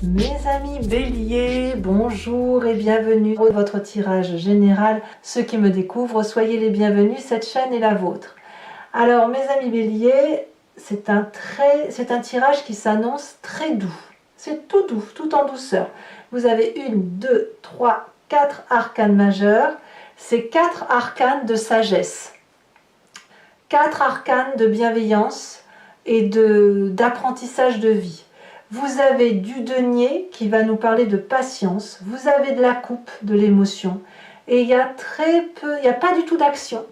Mes amis béliers, bonjour et bienvenue pour votre tirage général. Ceux qui me découvrent, soyez les bienvenus, cette chaîne est la vôtre. Alors mes amis béliers, c'est un tirage qui s'annonce très doux. C'est tout doux, tout en douceur. Vous avez 1, 2, 3, 4 arcanes majeurs. C'est 4 arcanes de sagesse. 4 arcanes de bienveillance et d'apprentissage de vie. Vous avez du denier qui va nous parler de patience, vous avez de la coupe, de l'émotion, et il y a très peu, il n'y a pas du tout d'action,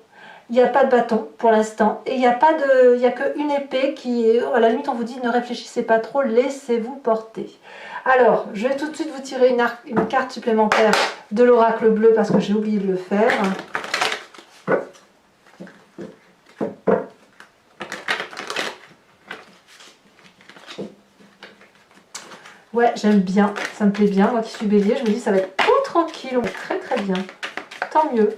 il n'y a pas de bâton pour l'instant, et il n'y a qu'une épée qui est, à la limite on vous dit ne réfléchissez pas trop, laissez-vous porter. Alors, je vais tout de suite vous tirer une carte supplémentaire de l'oracle bleu parce que j'ai oublié de le faire. Ouais, j'aime bien, ça me plaît bien. Moi qui suis bélier, je me dis ça va être tout tranquille, très très bien. Tant mieux.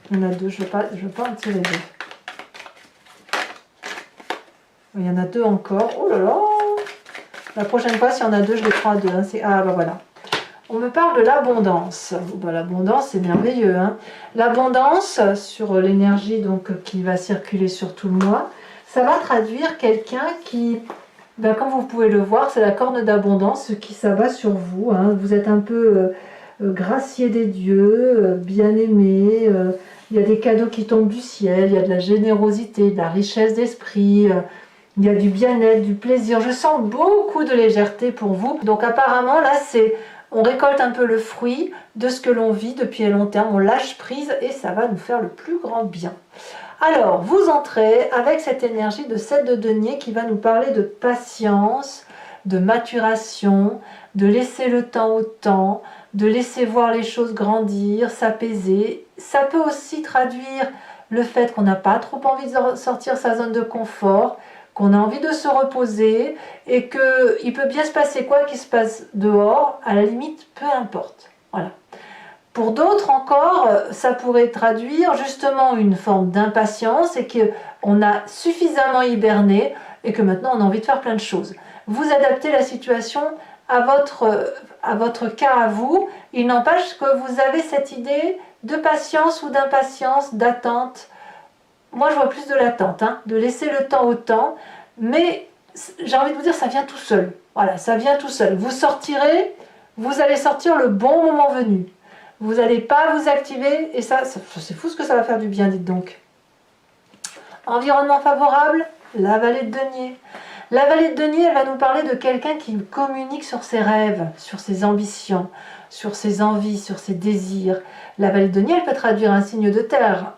Il y en a deux, je ne veux pas en tirer deux. Il y en a deux encore. Oh là là! La prochaine fois, s'il y en a deux, je les prends à deux. Hein. Ah bah voilà. On me parle de l'abondance. Bah, l'abondance, c'est merveilleux. Hein. L'abondance, sur l'énergie donc qui va circuler sur tout le mois, ça va traduire quelqu'un qui, ben, comme vous pouvez le voir, c'est la corne d'abondance qui s'abat sur vous. Hein. Vous êtes un peu gracié des dieux, bien aimé. Il y a des cadeaux qui tombent du ciel, il y a de la générosité, de la richesse d'esprit. Il y a du bien-être, du plaisir. Je sens beaucoup de légèreté pour vous. Donc apparemment, là, on récolte un peu le fruit de ce que l'on vit depuis un long terme. On lâche prise et ça va nous faire le plus grand bien. Alors, vous entrez avec cette énergie de 7 de denier qui va nous parler de patience, de maturation, de laisser le temps au temps, de laisser voir les choses grandir, s'apaiser. Ça peut aussi traduire le fait qu'on n'a pas trop envie de sortir sa zone de confort, qu'on a envie de se reposer et qu'il peut bien se passer quoi qu'il se passe dehors, à la limite, peu importe. Voilà. Pour d'autres encore, ça pourrait traduire justement une forme d'impatience et qu'on a suffisamment hiberné et que maintenant on a envie de faire plein de choses. Vous adaptez la situation à votre cas à vous. Il n'empêche que vous avez cette idée de patience ou d'impatience, d'attente. Moi je vois plus de l'attente, hein, de laisser le temps au temps, mais j'ai envie de vous dire ça vient tout seul. Voilà, ça vient tout seul. Vous sortirez, vous allez sortir le bon moment venu. Vous n'allez pas vous activer et ça c'est fou ce que ça va faire du bien, dites donc. Environnement favorable, la vallée de denier. La vallée de denier, elle va nous parler de quelqu'un qui communique sur ses rêves, sur ses ambitions, sur ses envies, sur ses désirs. La vallée de denier, elle peut traduire un signe de terre,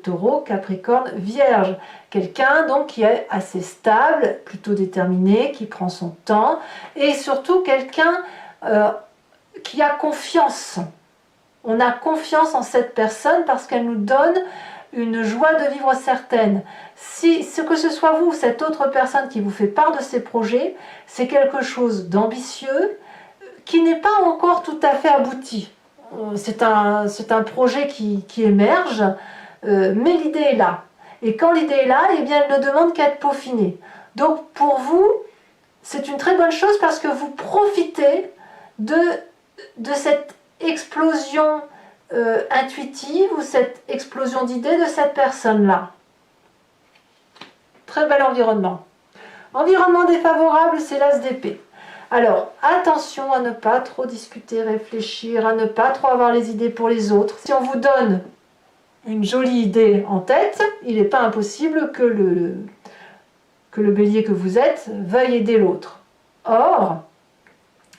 taureau, capricorne, vierge. Quelqu'un donc qui est assez stable, plutôt déterminé, qui prend son temps et surtout quelqu'un qui a confiance. On a confiance en cette personne parce qu'elle nous donne une joie de vivre certaine. Si ce que ce soit vous ou cette autre personne qui vous fait part de ses projets, c'est quelque chose d'ambitieux qui n'est pas encore tout à fait abouti. C'est un projet qui émerge, mais l'idée est là. Et quand l'idée est là, eh bien, elle ne demande qu'à être peaufinée. Donc pour vous, c'est une très bonne chose parce que vous profitez de cette explosion intuitive ou cette explosion d'idées de cette personne-là. Très bel environnement. Environnement défavorable, c'est l'as d'épée. Alors, attention à ne pas trop discuter, réfléchir, à ne pas trop avoir les idées pour les autres. Si on vous donne une jolie idée en tête, il n'est pas impossible que le bélier que vous êtes veuille aider l'autre. Or,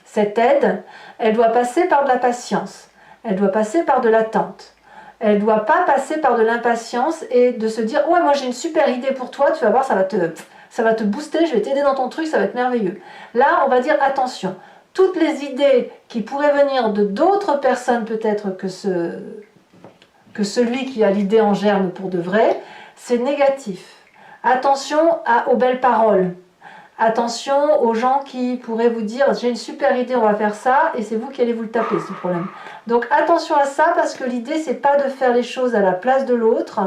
cette aide, elle doit passer par de la patience, elle doit passer par de l'attente. Elle ne doit pas passer par de l'impatience et de se dire « Ouais, moi j'ai une super idée pour toi, tu vas voir, ça va te booster, je vais t'aider dans ton truc, ça va être merveilleux. » Là, on va dire « Attention, toutes les idées qui pourraient venir de d'autres personnes peut-être que celui qui a l'idée en germe pour de vrai, c'est négatif. Attention aux belles paroles. Attention aux gens qui pourraient vous dire j'ai une super idée, on va faire ça, et c'est vous qui allez vous le taper, ce problème. Donc attention à ça, parce que l'idée c'est pas de faire les choses à la place de l'autre,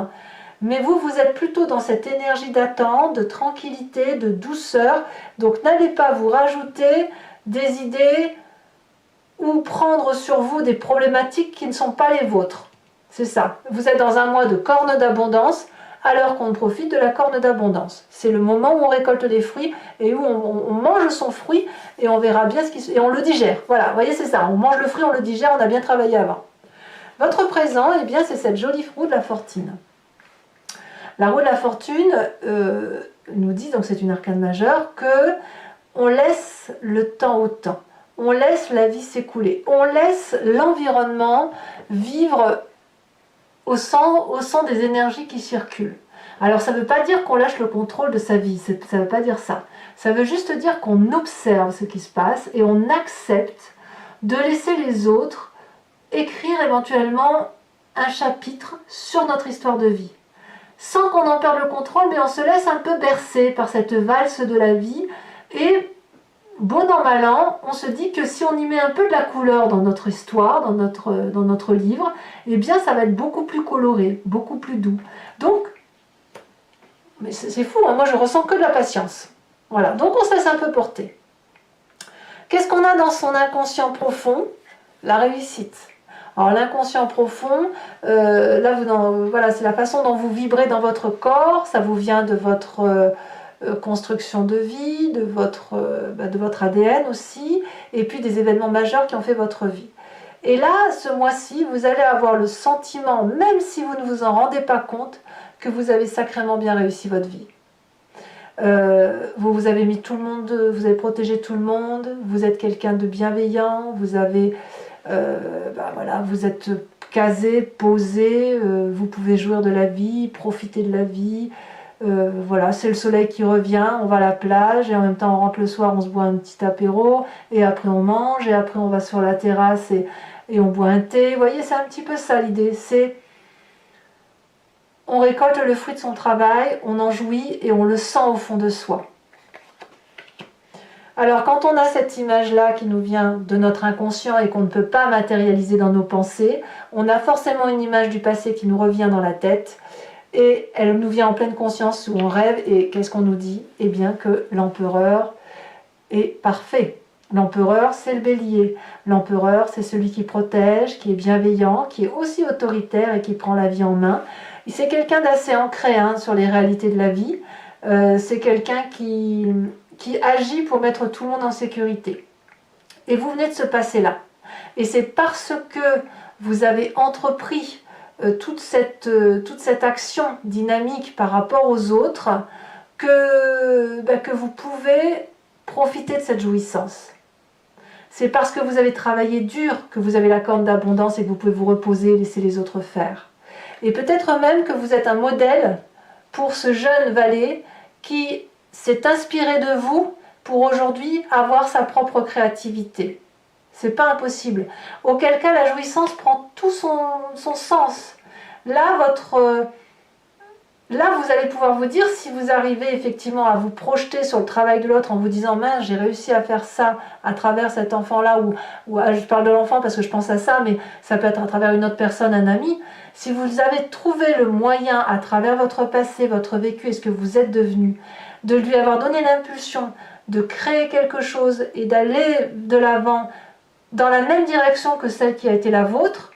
Mais vous, vous êtes plutôt dans cette énergie d'attente, de tranquillité, de douceur. Donc n'allez pas vous rajouter des idées ou prendre sur vous des problématiques qui ne sont pas les vôtres. C'est ça. Vous êtes dans un mois de corne d'abondance, alors qu'on profite de la corne d'abondance. C'est le moment où on récolte les fruits et où on mange son fruit et on verra bien ce qui se... Et on le digère. Voilà, vous voyez, c'est ça. On mange le fruit, on le digère, on a bien travaillé avant. Votre présent, eh bien, c'est cette jolie roue de la fortune. La roue de la fortune nous dit, donc c'est une arcane majeure, que on laisse le temps au temps. On laisse la vie s'écouler. On laisse l'environnement vivre au sang des énergies qui circulent. Alors ça ne veut pas dire qu'on lâche le contrôle de sa vie, ça ne veut pas dire ça. Ça veut juste dire qu'on observe ce qui se passe et on accepte de laisser les autres écrire éventuellement un chapitre sur notre histoire de vie. Sans qu'on en perde le contrôle, mais on se laisse un peu bercer par cette valse de la vie et bon an, mal an, on se dit que si on y met un peu de la couleur dans notre histoire, dans notre livre, eh bien ça va être beaucoup plus coloré, beaucoup plus doux. Donc, mais c'est fou, hein, moi je ressens que de la patience. Voilà, donc on se laisse un peu porter. Qu'est-ce qu'on a dans son inconscient profond? La réussite. Alors l'inconscient profond, là voilà, c'est la façon dont vous vibrez dans votre corps, ça vous vient de votre... construction de vie, de votre ADN aussi, et puis des événements majeurs qui ont fait votre vie. Et là, ce mois-ci, vous allez avoir le sentiment, même si vous ne vous en rendez pas compte, que vous avez sacrément bien réussi votre vie. Vous avez mis tout le monde, vous avez protégé tout le monde, vous êtes quelqu'un de bienveillant, vous avez, voilà, vous êtes casé, posé, vous pouvez jouir de la vie, profiter de la vie. Voilà, c'est le soleil qui revient, on va à la plage et en même temps on rentre le soir, on se boit un petit apéro et après on mange et après on va sur la terrasse et on boit un thé. Vous voyez, c'est un petit peu ça l'idée, c'est on récolte le fruit de son travail, on en jouit et on le sent au fond de soi. Alors quand on a cette image-là qui nous vient de notre inconscient et qu'on ne peut pas matérialiser dans nos pensées, on a forcément une image du passé qui nous revient dans la tête. Et elle nous vient en pleine conscience où on rêve, et qu'est-ce qu'on nous dit? Eh bien que l'empereur est parfait. L'empereur, c'est le bélier. L'empereur, c'est celui qui protège, qui est bienveillant, qui est aussi autoritaire et qui prend la vie en main. C'est quelqu'un d'assez ancré sur les réalités de la vie. C'est quelqu'un qui agit pour mettre tout le monde en sécurité. Et vous venez de se passer là. Et c'est parce que vous avez entrepris toute cette action dynamique par rapport aux autres que vous pouvez profiter de cette jouissance. C'est parce que vous avez travaillé dur que vous avez la corne d'abondance et que vous pouvez vous reposer et laisser les autres faire. Et peut-être même que vous êtes un modèle pour ce jeune valet qui s'est inspiré de vous pour aujourd'hui avoir sa propre créativité. C'est pas impossible. Auquel cas, la jouissance prend tout son sens. Là, vous allez pouvoir vous dire, si vous arrivez effectivement à vous projeter sur le travail de l'autre en vous disant « mince, j'ai réussi à faire ça à travers cet enfant-là » ou je parle de l'enfant parce que je pense à ça, mais ça peut être à travers une autre personne, un ami. Si vous avez trouvé le moyen à travers votre passé, votre vécu et ce que vous êtes devenu, de lui avoir donné l'impulsion de créer quelque chose et d'aller de l'avant dans la même direction que celle qui a été la vôtre,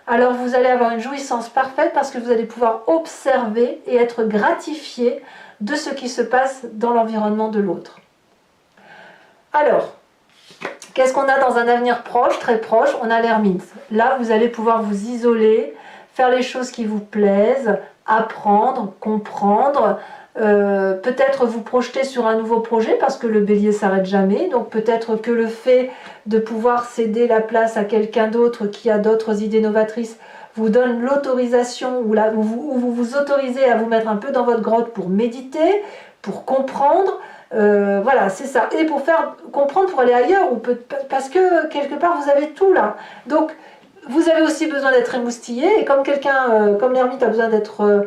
alors vous allez avoir une jouissance parfaite parce que vous allez pouvoir observer et être gratifié de ce qui se passe dans l'environnement de l'autre. Alors, qu'est-ce qu'on a dans un avenir proche, très proche? On a l'ermite. Là, vous allez pouvoir vous isoler, faire les choses qui vous plaisent, apprendre, comprendre, peut-être vous projeter sur un nouveau projet parce que le bélier s'arrête jamais, donc peut-être que le fait de pouvoir céder la place à quelqu'un d'autre qui a d'autres idées novatrices vous donne l'autorisation ou vous vous autorisez à vous mettre un peu dans votre grotte pour méditer, pour comprendre, voilà, c'est ça, et pour faire comprendre, pour aller ailleurs, parce que quelque part vous avez tout là, donc vous avez aussi besoin d'être émoustillé, et comme comme l'ermite a besoin d'être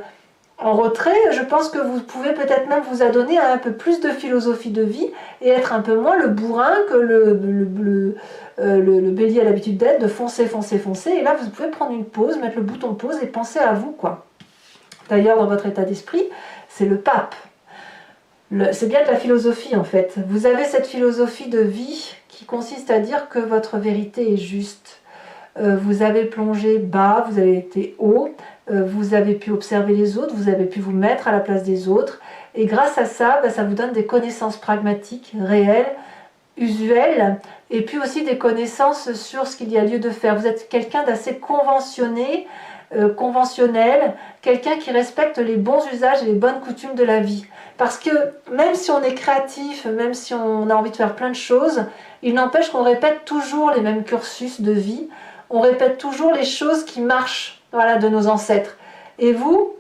en retrait, je pense que vous pouvez peut-être même vous adonner à un peu plus de philosophie de vie et être un peu moins le bourrin que le bélier a l'habitude d'être, de foncer, foncer, foncer. Et là, vous pouvez prendre une pause, mettre le bouton pause et penser à vous, quoi. d'ailleurs dans votre état d'esprit, c'est le pape. C'est bien de la philosophie en fait. Vous avez cette philosophie de vie qui consiste à dire que votre vérité est juste. Vous avez plongé bas, vous avez été haut, vous avez pu observer les autres, vous avez pu vous mettre à la place des autres. Et grâce à ça, ça vous donne des connaissances pragmatiques, réelles, usuelles, et puis aussi des connaissances sur ce qu'il y a lieu de faire. Vous êtes quelqu'un d'assez conventionné, conventionnel, quelqu'un qui respecte les bons usages et les bonnes coutumes de la vie. Parce que même si on est créatif, même si on a envie de faire plein de choses, il n'empêche qu'on répète toujours les mêmes cursus de vie, on répète toujours les choses qui marchent, voilà, de nos ancêtres. Et vous,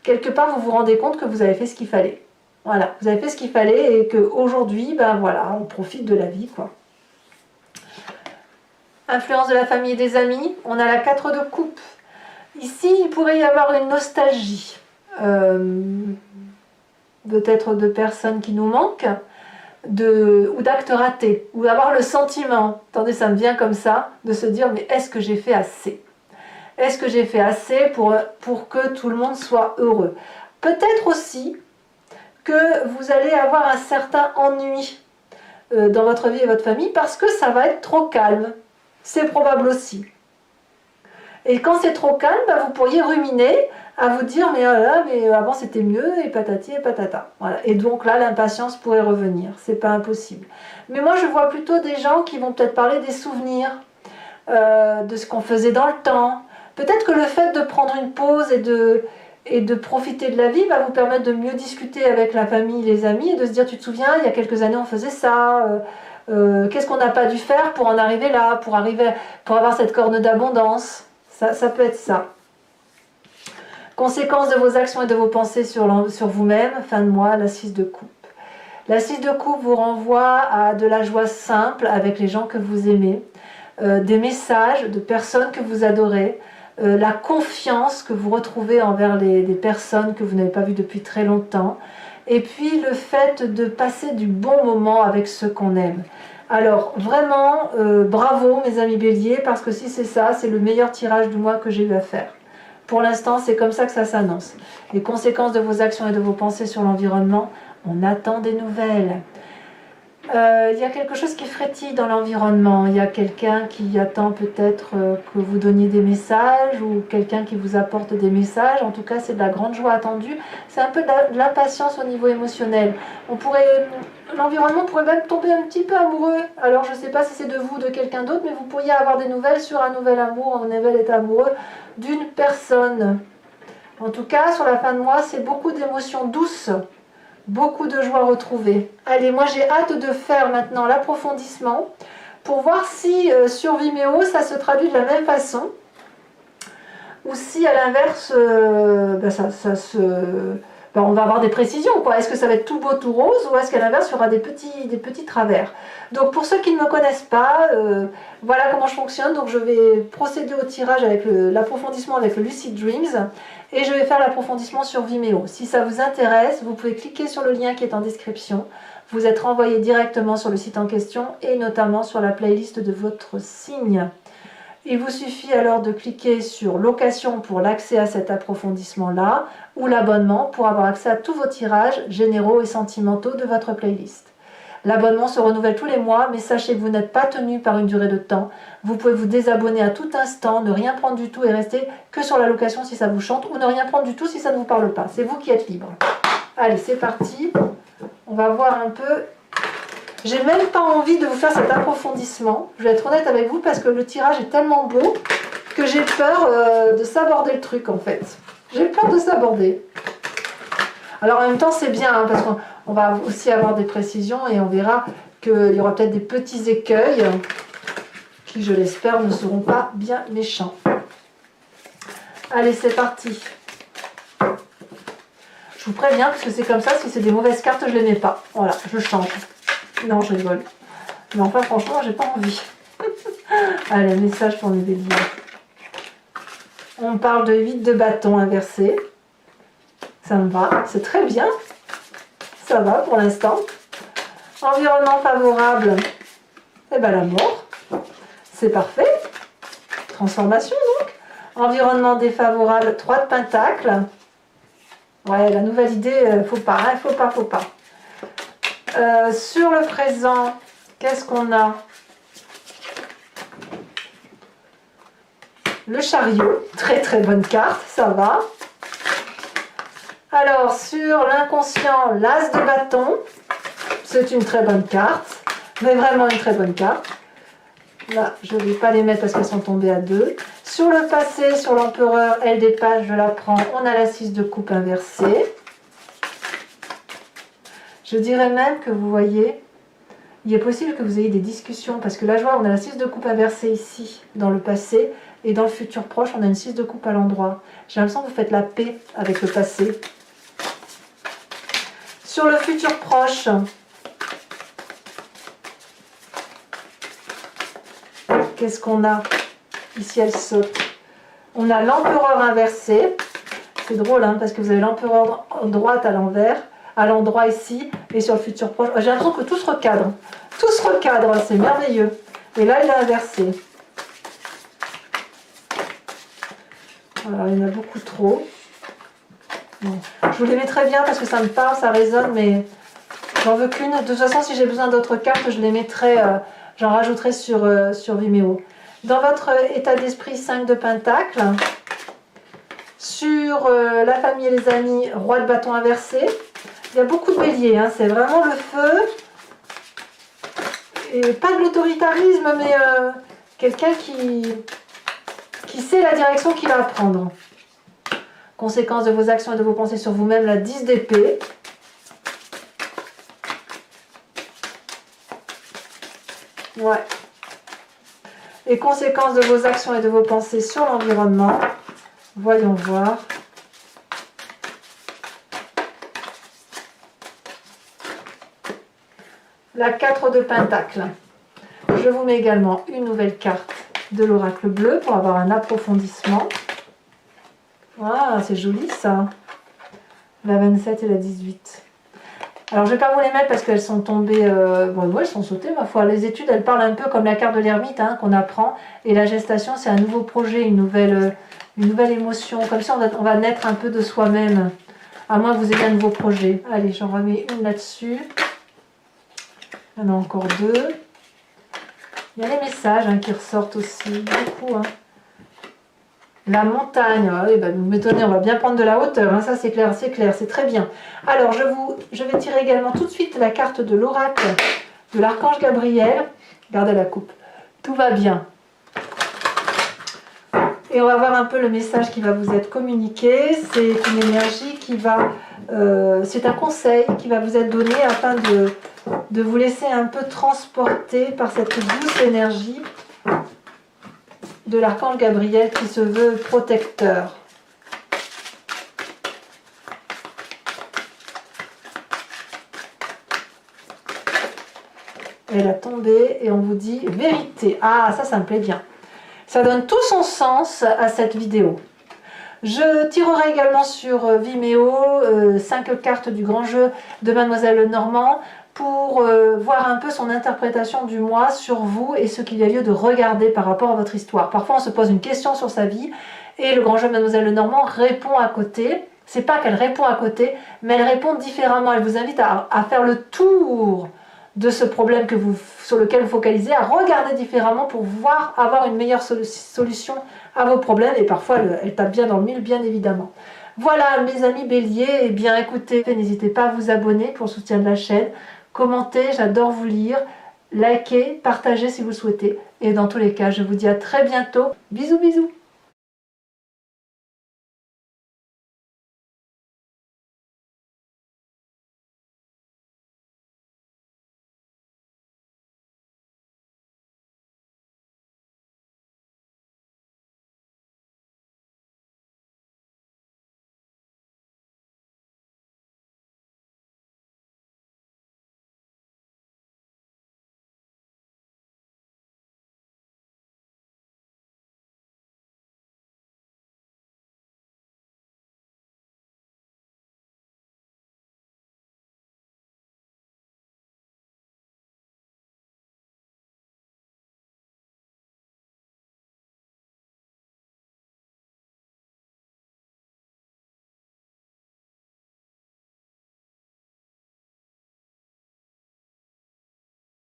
quelque part, vous vous rendez compte que vous avez fait ce qu'il fallait. Voilà, vous avez fait ce qu'il fallait et qu'aujourd'hui, voilà, on profite de la vie, quoi. Influence de la famille et des amis, on a la 4 de coupe. Ici, il pourrait y avoir une nostalgie. Peut-être de personnes qui nous manquent, ou d'actes ratés, ou avoir le sentiment, attendez, ça me vient comme ça, de se dire, mais est-ce que j'ai fait assez? Est-ce que j'ai fait assez pour que tout le monde soit heureux? Peut-être aussi que vous allez avoir un certain ennui dans votre vie et votre famille parce que ça va être trop calme. C'est probable aussi. Et quand c'est trop calme, vous pourriez ruminer à vous dire mais avant c'était mieux et patati et patata. Voilà. Et donc là l'impatience pourrait revenir, c'est pas impossible. Mais moi je vois plutôt des gens qui vont peut-être parler des souvenirs, de ce qu'on faisait dans le temps. Peut-être que le fait de prendre une pause et de profiter de la vie va vous permettre de mieux discuter avec la famille, les amis et de se dire tu te souviens il y a quelques années on faisait ça, qu'est-ce qu'on n'a pas dû faire pour en arriver là, pour avoir cette corne d'abondance. Ça peut être ça. Conséquences de vos actions et de vos pensées sur vous-même, fin de mois, la 6 de coupe. La 6 de coupe vous renvoie à de la joie simple avec les gens que vous aimez, des messages de personnes que vous adorez, la confiance que vous retrouvez envers des personnes que vous n'avez pas vues depuis très longtemps, et puis le fait de passer du bon moment avec ceux qu'on aime. Alors vraiment, bravo mes amis béliers, parce que si c'est ça, c'est le meilleur tirage du mois que j'ai eu à faire. Pour l'instant, c'est comme ça que ça s'annonce. Les conséquences de vos actions et de vos pensées sur l'environnement, on attend des nouvelles. Il y a quelque chose qui frétille dans l'environnement. Il y a quelqu'un qui attend peut-être que vous donniez des messages ou quelqu'un qui vous apporte des messages. En tout cas, c'est de la grande joie attendue. C'est un peu de l'impatience au niveau émotionnel. L'environnement pourrait même tomber un petit peu amoureux. Alors, je ne sais pas si c'est de vous ou de quelqu'un d'autre, mais vous pourriez avoir des nouvelles sur un nouvel amour, un nouvel état amoureux d'une personne. En tout cas, sur la fin de mois, c'est beaucoup d'émotions douces. Beaucoup de joie retrouvée. Allez, moi j'ai hâte de faire maintenant l'approfondissement pour voir si sur Vimeo ça se traduit de la même façon ou si à l'inverse on va avoir des précisions, quoi. Est-ce que ça va être tout beau, tout rose, ou est-ce qu'à l'inverse il y aura des petits travers? Donc pour ceux qui ne me connaissent pas, voilà comment je fonctionne. Donc je vais procéder au tirage avec l'approfondissement avec le Lucid Dreams et je vais faire l'approfondissement sur Vimeo. Si ça vous intéresse, vous pouvez cliquer sur le lien qui est en description. Vous êtes renvoyé directement sur le site en question et notamment sur la playlist de votre signe. Il vous suffit alors de cliquer sur location pour l'accès à cet approfondissement-là ou l'abonnement pour avoir accès à tous vos tirages généraux et sentimentaux de votre playlist. L'abonnement se renouvelle tous les mois, mais sachez que vous n'êtes pas tenu par une durée de temps. Vous pouvez vous désabonner à tout instant, ne rien prendre du tout et rester que sur la location si ça vous chante, ou ne rien prendre du tout si ça ne vous parle pas. C'est vous qui êtes libre. Allez, c'est parti. On va voir un peu. J'ai même pas envie de vous faire cet approfondissement. Je vais être honnête avec vous parce que le tirage est tellement beau que j'ai peur de saborder le truc en fait. J'ai peur de saborder. Alors en même temps c'est bien parce qu'on va aussi avoir des précisions et on verra qu'il y aura peut-être des petits écueils qui je l'espère ne seront pas bien méchants. Allez c'est parti. Je vous préviens parce que c'est comme ça, si c'est des mauvaises cartes je les mets pas. Voilà, je change. Non, je rigole. Mais enfin, franchement, j'ai pas envie. Allez, message pour mes béliers. On parle de 8 de bâton inversé. Ça me va. C'est très bien. Ça va pour l'instant. Environnement favorable. Eh bien, la mort. C'est parfait. Transformation, donc. Environnement défavorable, 3 de Pentacle. Ouais, la nouvelle idée, faut pas, hein, faut pas. Sur le présent, qu'est-ce qu'on a? Le Chariot, très très bonne carte, ça va. Alors, sur l'inconscient, l'As de bâton, c'est une très bonne carte, mais vraiment une très bonne carte. Là, je ne vais pas les mettre parce qu'elles sont tombées à 2. Sur le passé, sur l'empereur, elle dépasse, je la prends. On a la 6 de coupe inversée. Je dirais même que vous voyez, il est possible que vous ayez des discussions, parce que là, je vois, on a la 6 de coupe inversée ici, dans le passé, et dans le futur proche, on a une 6 de coupe à l'endroit. J'ai l'impression que vous faites la paix avec le passé. Sur le futur proche, qu'est-ce qu'on a? Ici, elle saute. On a l'empereur inversé. C'est drôle, hein, parce que vous avez l'empereur en droite à l'envers, à l'endroit ici, et sur le futur proche. J'ai l'impression que tout se recadre. Tout se recadre, c'est merveilleux. Et là, il est inversé. Alors, il y en a beaucoup trop. Bon. Je vous les mettrai bien parce que ça me parle, ça résonne, mais j'en veux qu'une. De toute façon, si j'ai besoin d'autres cartes, je les mettrai, j'en rajouterai sur Vimeo. Dans votre état d'esprit, 5 de Pentacle. Sur la famille et les amis, Roi de bâton inversé. Il y a beaucoup de béliers, hein, c'est vraiment le feu. Et pas de l'autoritarisme, mais quelqu'un qui sait la direction qu'il va prendre. Conséquence de vos actions et de vos pensées sur vous-même, la 10 d'épée. Ouais. Et conséquence de vos actions et de vos pensées sur l'environnement. Voyons voir. La 4 de Pentacle. Je vous mets également une nouvelle carte de l'oracle bleu pour avoir un approfondissement. Ah, c'est joli ça. La 27 et la 18. Alors, je ne vais pas vous les mettre parce qu'elles sont tombées... bon, elles sont sautées, ma foi. Les études, elles parlent un peu comme la carte de l'ermite, hein, qu'on apprend. Et la gestation, c'est un nouveau projet, une nouvelle émotion. Comme ça, on va naître un peu de soi-même. À moins que vous ayez un nouveau projet. Allez, j'en remets une là-dessus. Il y en a encore 2. Il y a les messages, hein, qui ressortent aussi. Beaucoup, hein. La montagne, ah oui, bah, vous m'étonnez, on va bien prendre de la hauteur, hein, ça c'est clair, c'est très bien. Alors je vais tirer également tout de suite la carte de l'oracle de l'archange Gabriel. Regardez la coupe, tout va bien. Et on va voir un peu le message qui va vous être communiqué. C'est une énergie qui va, c'est un conseil qui va vous être donné afin de vous laisser un peu transporter par cette douce énergie de l'archange Gabriel qui se veut protecteur. Elle a tombé et on vous dit vérité. Ah, ça me plaît bien. Ça donne tout son sens à cette vidéo. Je tirerai également sur Vimeo 5 cartes du grand jeu de Mademoiselle Lenormand pour voir un peu son interprétation du mois sur vous et ce qu'il y a lieu de regarder par rapport à votre histoire. Parfois on se pose une question sur sa vie et le grand jeu de Mademoiselle Lenormand répond à côté. C'est pas qu'elle répond à côté, mais elle répond différemment. Elle vous invite à faire le tour de ce problème sur lequel vous focalisez, à regarder différemment pour avoir une meilleure solution à vos problèmes. Et parfois elle tape bien dans le mille, bien évidemment. Voilà mes amis béliers, et bien écoutez, n'hésitez pas à vous abonner pour le soutien de la chaîne. Commentez, j'adore vous lire, likez, partagez si vous le souhaitez. Et dans tous les cas, je vous dis à très bientôt. Bisous bisous.